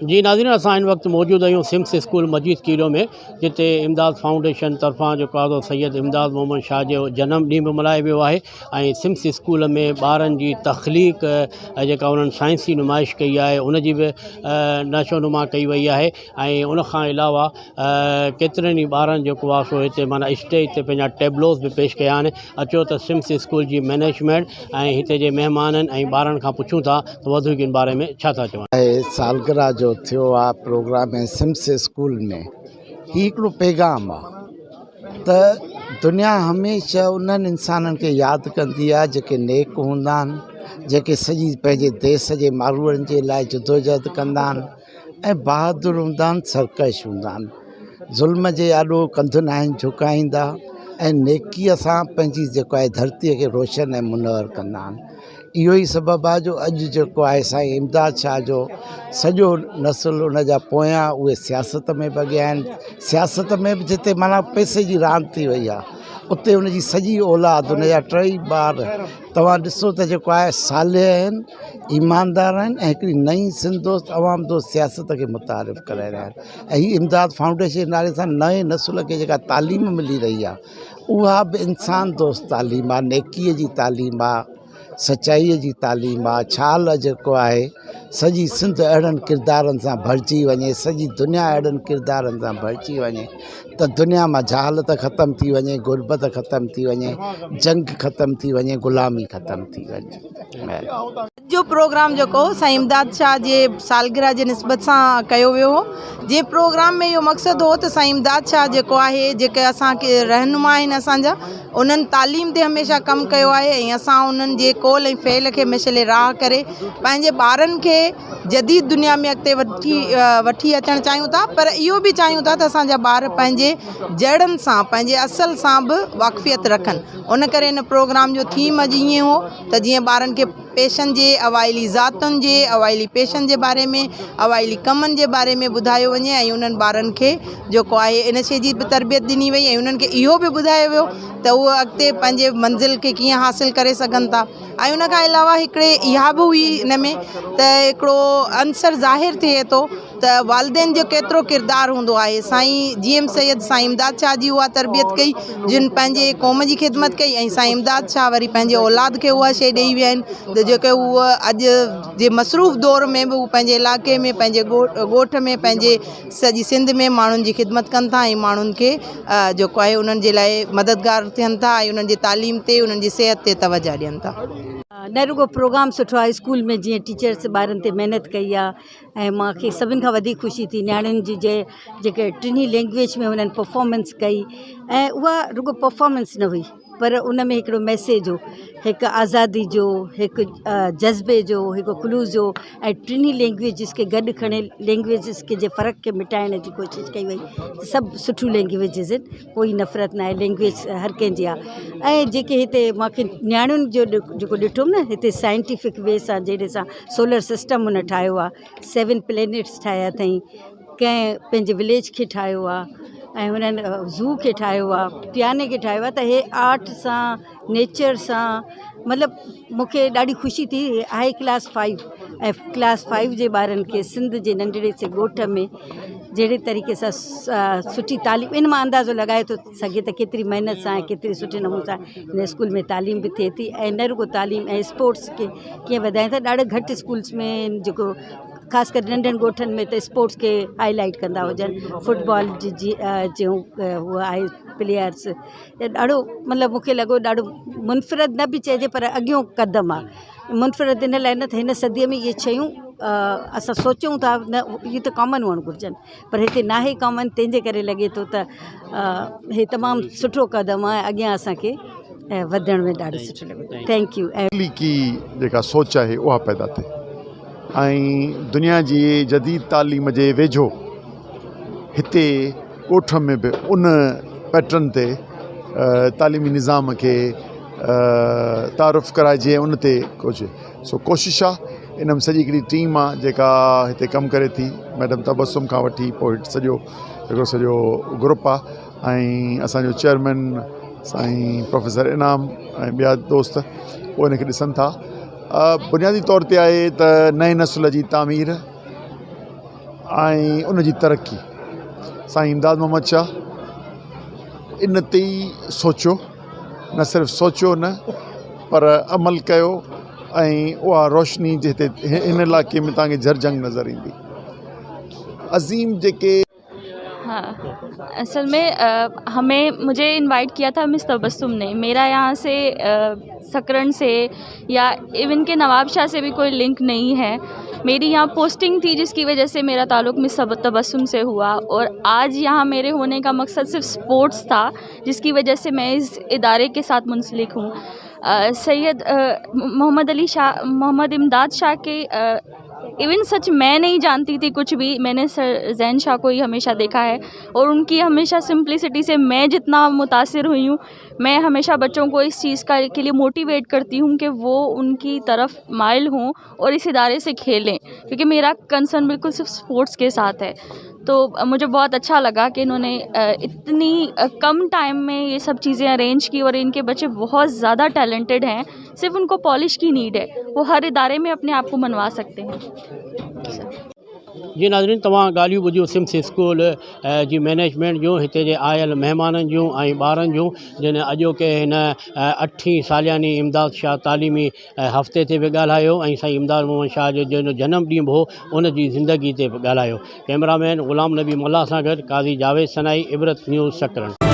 जी नाज़रीन, असां इन वक़्तु मौजूद आहियूं सिम्स स्कूल मजीद कीरो में, जिते इमदाद फाउंडेशन तरफ़ां जेको आहे सैयद इमदाद मोहम्मद शाह जो जनम ॾींहुं बि मल्हायो वियो आहे। ऐं सिम्स स्कूल में ॿारनि जी तख़लीक़ जेका उन्हनि साइंसी नुमाइश कई आहे उनजी बि नशोनुमा कई वई आहे। ऐं उनखां अलावा केतिरनि ई ॿारनि जेको आहे सो हिते माना स्टेज ते पंहिंजा टेबलोस बि पेश कया आहिनि। अचो त सिम्स स्कूल जी मैनेजमेंट ऐं हिते जे महिमाननि ऐं ॿारनि खां पुछूं था त वधीक इन बारे में छा था चवनि। सालगिरह जो थियो आहे प्रोग्राम है सिम्स स्कूल में। ही हिकिड़ो पैगाम आहे त दुनिया हमेशह उन्हनि इंसाननि खे यादि कंदी आहे जेके नेक हूंदा आहिनि, जेके सॼी पंहिंजे देश जे माण्हुनि जे लाइ जदोजहद कंदा आहिनि ऐं बहादुर हूंदा आहिनि, सरकश हूंदा आहिनि, ज़ुल्म जे आॾो कंधु न आहिनि झुकाईंदा ऐं नेकीअ सां पंहिंजी जेको आहे धरतीअ खे रोशन ऐं मुनवर कंदा आहिनि। इहो ई सबबु आहे जो अॼु जेको आहे साईं इमदाद शाह जो सॼो नस्ल उन जा पोयां उहे सियासत में बि अॻियां आहिनि। सियासत में बि जिते माना पैसे जी रांदि थी वई आहे उते उनजी सॼी औलाद उन जा टई ॿार तव्हां ॾिसो त जेको आहे सालिह आहिनि, ईमानदार आहिनि ऐं हिकिड़ी नई सिंध दोस्त अवाम दोस्त सियासत खे मुतारिफ़ करे रहिया आहिनि। ऐं हीअ इमदाद फाउंडेशन नाले सां नए नस्ल खे जेका तालीम मिली रही आहे उहा बि इंसान दोस्त तालीम आहे, नेकीअ जी तालीम आहे, सचाईअ जी तालीम आहे। छाल जेको आहे सॼी सिंध अहिड़नि किरदारनि सां भरिजी वञे, सॼी दुनिया अहिड़नि किरदारनि सां भरिजी वञे त दुनिया मां जहालत ख़तमु थी वञे, गुरबत ख़तमु थी वञे, जंग ख़तमु थी वञे, ग़ुलामी ख़तमु थी वञे। जो प्रोग्राम जेको साईं इमदाद शाह जे सालगिरह जे निस्बत सां कयो वियो हो, जे प्रोग्राम में इहो मक़सदु हो त साईं इमदाद शाह जेको आहे जेके असांखे रहनुमा आहिनि असांजा, उन्हनि तालीम ते हमेशह कमु कयो आहे ऐं असां उन्हनि जे कौल ऐं फ़ेल खे मिशले राह करे पंहिंजे ॿारनि खे जदीद दुनिया में अॻिते वठी अचणु चाहियूं था। पर इहो बि चाहियूं था त असांजा ॿार पंहिंजे जड़नि सां, पंहिंजे असल सां बि वाक़फ़ियत रखनि। उन करे इन प्रोग्राम जो थीम अॼु ईअं हो त जीअं ॿारनि खे पेशनि जे, अवाइली ज़ातुनि जे, अवाइली पेशनि जे बारे में, अवाइली कमनि जे बारे में ॿुधायो वञे ऐं उन्हनि ॿारनि खे जेको आहे इन शइ जी बि तरबियत ॾिनी वई ऐं उन्हनि खे इहो बि ॿुधायो वियो त उहे अॻिते पंहिंजे मंज़िल खे कीअं हासिलु करे सघनि था। ऐं उनखां अलावा हिकिड़े इहा बि हुई इन में त हिकिड़ो अंसर ज़ाहिर थिए थो त वालिदेन जो केतिरो किरदारु हूंदो आहे। साईं GM सैयद साईं इमदाद शाह जी उहा तरबियत कई जिन पंहिंजे क़ौम जी ख़िदमत कई ऐं साईं इमदाद शाह वरी पंहिंजे औलाद खे उहा शइ ॾेई विया आहिनि त जेके उहा अॼु जे मसरूफ़ दौर में बि उहे पंहिंजे इलाइक़े में, पंहिंजे ॻोठ में, पंहिंजे सॼी सिंध में माण्हुनि जी ख़िदमत कनि था ऐं माण्हुनि खे जेको आहे उन्हनि जे लाइ मददगार थियनि था ऐं उन्हनि जी तालीम ते, उन्हनि जी सिहत ते तवजह ॾियनि था। न रुगो प्रोग्राम सुठो आहे, स्कूल में जीअं टीचर्स ॿारनि ते महिनत कई आहे ऐं मूंखे सभिनि खां वधीक ख़ुशी थी नियाणियुनि जी जेके टिनी लैंग्वेज में हुननि परफॉर्मेंस कई ऐं उहा रुगो परफॉर्मेंस न हुई पर उन में हिकिड़ो मैसेज हो, हिकु आज़ादी जो, हिकु जज़्बे जो, हिकु ख़ुलूस जो ऐं टिनी लैंग्वेजिस खे गॾु खणे लैंग्वेजिस खे जे फ़र्क़ु खे मिटाइण जी कोशिशि कई वई। सभु सुठियूं लैंग्वेजिस आहिनि, कोई नफ़रत न आहे, लैंग्वेज हर कंहिंजी आहे। ऐं जेके हिते मूंखे नियाणियुनि जो जेको ॾिठो न हिते साइंटिफिक वे सां जहिड़े सां सोलर सिस्टम हुन ठाहियो आहे, 7 प्लैनेट्स ठाहिया अथई, कंहिं पंहिंजे विलेज खे ठाहियो आहे ऐं हुननि ज़ू खे ठाहियो आहे, पियाने खे ठाहियो आहे। त हे आर्ट सां, नेचर सां मतिलबु मूंखे ॾाढी ख़ुशी थी। हाई क्लास 5 ऐं क्लास 5 जे ॿारनि खे सिंध जे नंढड़े से ॻोठ में जहिड़े तरीक़े सां सुठी तालीम, इन मां अंदाज़ो लॻाए थो सघे त केतिरी महिनत सां ऐं केतिरी सुठे नमूने सां हिन स्कूल में तालीम बि थिए थी। ऐं न रुगो तालीम ऐं स्पोर्ट्स खे कीअं वधाइनि था, ॾाढे घटि स्कूल्स में जेको ख़ासि करे नंढनि ॻोठनि में त स्पोर्ट्स खे हाईलाइट कंदा हुजनि, फुटबॉल जी जूं उहा आहे प्लेयर्स, ॾाढो मतिलबु मूंखे लॻो ॾाढो मुनफ़िरद न बि चइजे पर अॻियों क़दम आहे। मुनफ़िरद इन लाइ न त हिन सदीअ में इहे शयूं असां सोचूं था न, इहे त कॉमन हुअणु घुरिजनि पर हिते न आहे कॉमन, तंहिंजे करे लॻे थो त हे तमामु सुठो क़दम आहे, अॻियां असांखे वधण में ॾाढो सुठो लॻो। Thank U. ऐं की जेका सोच आहे उहा पैदा थिए ऐं दुनिया जी जदीद तालीम जे वेझो हिते ॻोठ में बि उन पैटर्न ते तालीमी निज़ाम खे तारुफ़ कराइजे, उन ते कुझु सो कोशिशि आहे। इन में सॼी हिकिड़ी टीम आहे जेका हिते कमु करे थी, मैडम तबस्सुम खां वठी पोइ सॼो ग्रुप आहे ऐं असांजो चेयरमैन साईं प्रोफेसर इनाम ऐं ॿिया दोस्त उहे हिनखे ॾिसनि था। बुनियादी तौर ते आहे त नए नस्ल जी तामीर ऐं उन जी तरक़ी। साईं इमदाद मोहम्मद शाह इन ते ई सोचियो, न सिर्फ़ु सोचियो न पर अमल कयो ऐं उहा रोशनी जे हिते हिन इलाइक़े में तव्हांखे झरझंग नज़र ईंदी। अज़ीम जेके हाँ, असल में मुझे इनवाइट किया था मिस तबस्सुम ने। मेरा यहाँ से सकरन से या इवन के नवाब शाह से भी कोई लिंक नहीं है। मेरी यहाँ पोस्टिंग थी जिसकी वजह से मेरा ताल्लुक़ मिस तबस्सुम से हुआ, और आज यहाँ मेरे होने का मकसद सिर्फ स्पोर्ट्स था जिसकी वजह से मैं इस इदारे के साथ मुंसलिक हूँ। सैयद मोहम्मद इमदाद शाह के इवन सच मैं नहीं जानती थी कुछ भी, मैंने सर ज़ैन शाह को ही हमेशा देखा है और उनकी हमेशा सिंप्लिसिटी से मैं जितना मुतासिर हुई हूँ, मैं हमेशा बच्चों को इस चीज़ के लिए मोटिवेट करती हूँ कि वो उनकी तरफ माइल हों और इस इदारे से खेलें, क्योंकि मेरा कंसर्न बिल्कुल सिर्फ स्पोर्ट्स के साथ है। तो मुझे बहुत अच्छा लगा कि इन्होंने इतनी कम टाइम में ये सब चीज़ें अरेंज की, और इनके बच्चे बहुत ज़्यादा टैलेंटेड हैं, सिर्फ उनको पॉलिश की नीड है, वो हर इदारे में अपने आप को मनवा सकते हैं। जी नाज़रीन, तव्हां ॻाल्हियूं ॿुधियूं सिम्स स्कूल जी मैनेजमेंट जूं, हिते जे आयल महिमाननि जूं ऐं ॿारनि जूं, जिन अॼोके हिन 8वीं सालियानी इमदाद शाह तालीमी हफ़्ते ते बि ॻाल्हायो ऐं साईं इमदाद मोहम्मद शाह जो जंहिंजो जनमु ॾींहुं हो उन जी ज़िंदगी ते बि ॻाल्हायो। कैमरामैन ग़ुलाम नबी मुल्ला सां गॾु क़ाज़ी जावेद सनाई, इबरत न्यूज़ सकरन।